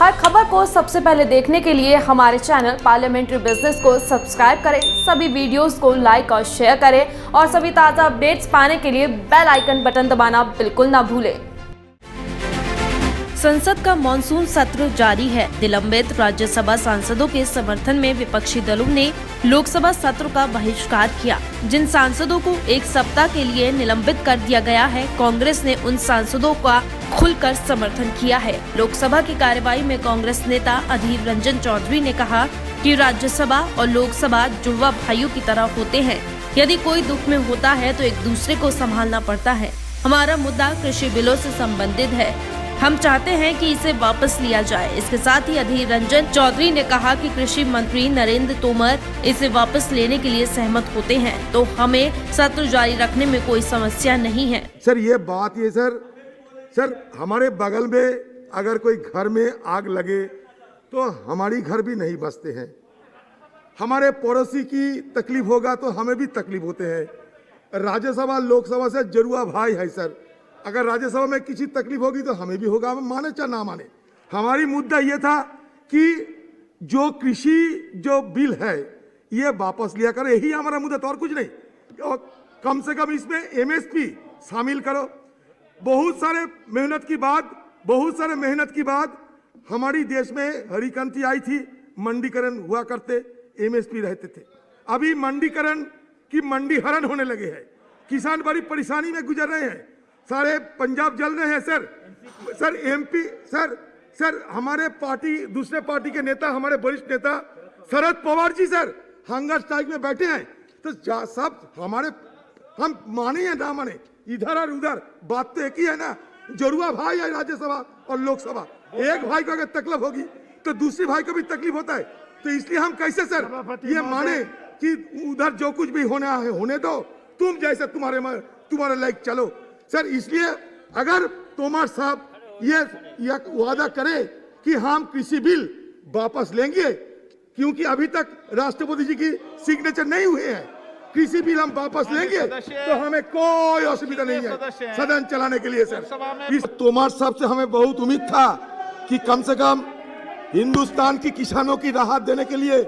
हर खबर को सबसे पहले देखने के लिए हमारे चैनल पार्लियामेंट्री बिजनेस को सब्सक्राइब करें, सभी वीडियोस को लाइक और शेयर करें और सभी ताज़ा अपडेट्स पाने के लिए बेल आइकन बटन दबाना बिल्कुल ना भूलें। संसद का मॉनसून सत्र जारी है। निलंबित राज्यसभा सांसदों के समर्थन में विपक्षी दलों ने लोकसभा सत्र का बहिष्कार किया। जिन सांसदों को एक सप्ताह के लिए निलंबित कर दिया गया है, कांग्रेस ने उन सांसदों का खुलकर समर्थन किया है। लोकसभा की कार्यवाही में कांग्रेस नेता अधीर रंजन चौधरी ने कहा कि राज्यसभा और लोकसभा जुड़वा भाइयों की तरह होते हैं। यदि कोई दुख में होता है तो एक दूसरे को संभालना पड़ता है। हमारा मुद्दा कृषि बिलों से संबंधित है। हम चाहते हैं कि इसे वापस लिया जाए। इसके साथ ही अधीर रंजन चौधरी ने कहा कि कृषि मंत्री नरेंद्र तोमर इसे वापस लेने के लिए सहमत होते हैं तो हमें सत्र जारी रखने में कोई समस्या नहीं है। सर ये बात ये सर हमारे बगल में अगर कोई घर में आग लगे तो हमारी घर भी नहीं बचते हैं। हमारे पड़ोसी की तकलीफ होगा तो हमें भी तकलीफ होते हैं। राज्यसभा लोकसभा से जुड़वा भाई है सर। अगर राज्यसभा में किसी तकलीफ होगी तो हमें भी होगा, हम माने चाहे ना माने। हमारी मुद्दा ये था कि जो कृषि जो बिल है ये वापस लिया करो, यही हमारा मुद्दा, तो और कुछ नहीं। और कम से कम इसमें एमएसपी शामिल करो। बहुत सारे मेहनत की बाद हमारी देश में हरी क्रांति आई थी, मंडीकरण हुआ करते, एमएसपी रहते थे। अभी मंडीकरण की मंडीहरण होने लगे हैं। किसान बड़ी परेशानी में गुजर रहे हैं। सारे पंजाब जल रहे हैं सर एमपी सर हमारे पार्टी दूसरे पार्टी के नेता, हमारे वरिष्ठ नेता Sharad Pawar ji sir hunger strike में बैठे हैं। तो सब हमारे, हम माने या ना माने, इधर और उधर बात तो एक ही है ना। जुड़वा भाई है राज्यसभा और लोकसभा। एक भाई को अगर तकलीफ होगी तो दूसरे भाई को भी तकलीफ होता है। तो इसलिए हम कैसे सर ये माने कि उधर जो कुछ भी होना है होने दो, तुम जैसे तुम्हारे लायक चलो सर। इसलिए अगर तोमर साहब ये वादा करें कि हम कृषि बिल वापस लेंगे, क्योंकि अभी तक राष्ट्रपति जी की सिग्नेचर नहीं हुए हैं, कृषि बिल हम वापस लेंगे तो हमें कोई असुविधा नहीं है सदन चलाने के लिए सर। इस तोमर साहब से हमें बहुत उम्मीद था कि कम से कम हिंदुस्तान की किसानों की राहत देने के लिए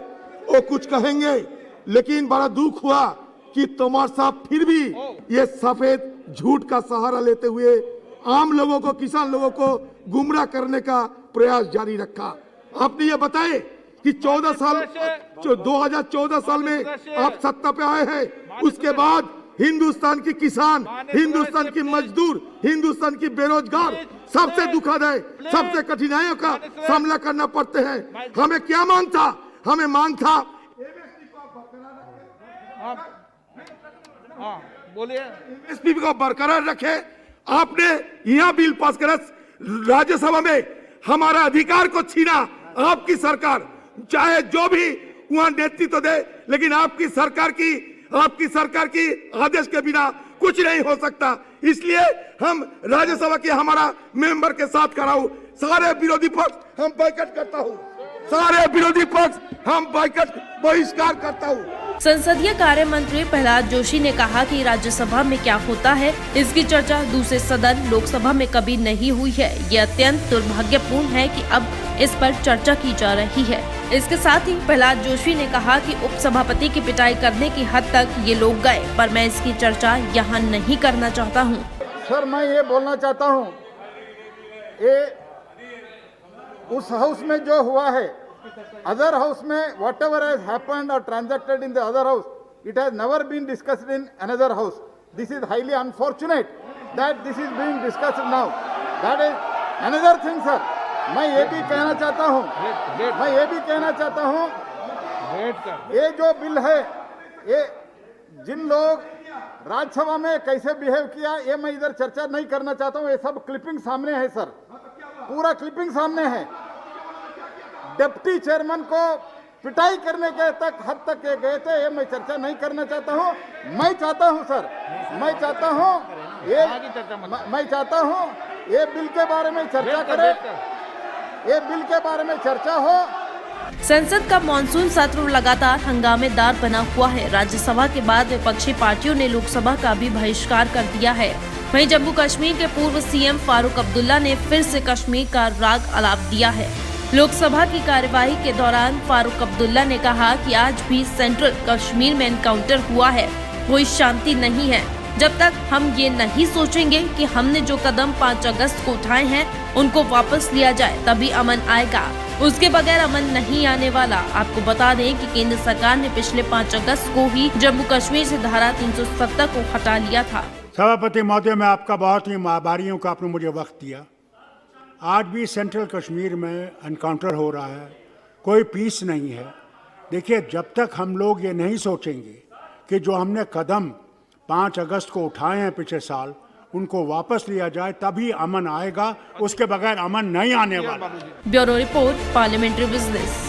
वो कुछ कहेंगे, लेकिन बड़ा दुख हुआ कि तोमर साहब फिर भी ये सफेद झूठ का सहारा लेते हुए आम लोगों को, किसान लोगों को गुमराह करने का प्रयास जारी रखा। आपने ये बताए कि 2014 साल में आप सत्ता पे आए हैं, उसके बाद हिंदुस्तान की किसान, हिंदुस्तान की मजदूर, हिंदुस्तान की बेरोजगार सबसे दुखदाई, सबसे कठिनाइयों का सामना करना पड़ते हैं। हमें क्या मांग था? हमें मांग था एमएसपी को बरकरार रखे। आपने यह बिल पास करा, राज्यसभा में हमारा अधिकार को छीना आपकी सरकार। चाहे जो भी वहां नेतृत्व दे, लेकिन आपकी सरकार की आदेश के बिना कुछ नहीं हो सकता। इसलिए हम राज्यसभा के हमारा मेंबर के साथ खड़ा हूं। सारे विरोधी पक्ष हम बाइकआउट करता हूं, सारे विरोधी पक्ष हम बहिष्कार करता हूं। संसदीय कार्य मंत्री प्रहलाद जोशी ने कहा कि राज्यसभा में क्या होता है इसकी चर्चा दूसरे सदन लोकसभा में कभी नहीं हुई है। ये अत्यंत दुर्भाग्यपूर्ण है कि अब इस पर चर्चा की जा रही है। इसके साथ ही प्रहलाद जोशी ने कहा कि उपसभापति की पिटाई करने की हद तक ये लोग गए, पर मैं इसकी चर्चा यहाँ नहीं करना चाहता हूँ। सर मैं ये बोलना चाहता हूँ, ये उस हाउस में जो हुआ है, अदर हाउस में whatever has happened or transacted in the other house, it has never been discussed in another house. This is highly unfortunate that this is being discussed now. That is another thing sir. मैं ये भी कहना चाहता हूँ ये जो bill है, ये जिन लोग राज्यसभा में कैसे बिहेव किया ये मैं इधर चर्चा नहीं करना चाहता हूँ। ये सब क्लिपिंग सामने है सर, पूरा क्लिपिंग सामने है। डिप्टी चेयरमैन को पिटाई करने के हद तक ये गए थे, ये मैं चर्चा नहीं करना चाहता हूँ। मैं चाहता हूँ ये बिल के बारे में चर्चा करें, ये बिल के बारे में चर्चा हो। संसद का मॉनसून सत्र लगातार हंगामेदार बना हुआ है। राज्यसभा के बाद विपक्षी पार्टियों ने लोकसभा का भी बहिष्कार कर दिया है। वहीं जम्मू कश्मीर के पूर्व सीएम फारूक अब्दुल्ला ने फिर से कश्मीर का राग अलाप दिया है। लोकसभा की कार्यवाही के दौरान फारूक अब्दुल्ला ने कहा कि आज भी सेंट्रल कश्मीर में एनकाउंटर हुआ है, कोई शांति नहीं है। जब तक हम ये नहीं सोचेंगे कि हमने जो कदम 5 अगस्त को उठाए हैं उनको वापस लिया जाए तभी अमन आएगा, उसके बगैर अमन नहीं आने वाला। आपको बता दें कि केंद्र सरकार ने पिछले 5 अगस्त को ही जम्मू कश्मीर से धारा 370 को हटा लिया था। सभापति महोदय, मैं आपका बहुत ही आभारी हूँ कि आपने मुझे वक्त दिया। आज भी सेंट्रल कश्मीर में एनकाउंटर हो रहा है, कोई पीस नहीं है। देखिए, जब तक हम लोग ये नहीं सोचेंगे कि जो हमने कदम 5 अगस्त को उठाए हैं पिछले साल, उनको वापस लिया जाए तभी अमन आएगा, उसके बगैर अमन नहीं आने वाला। Bureau report, parliamentary business.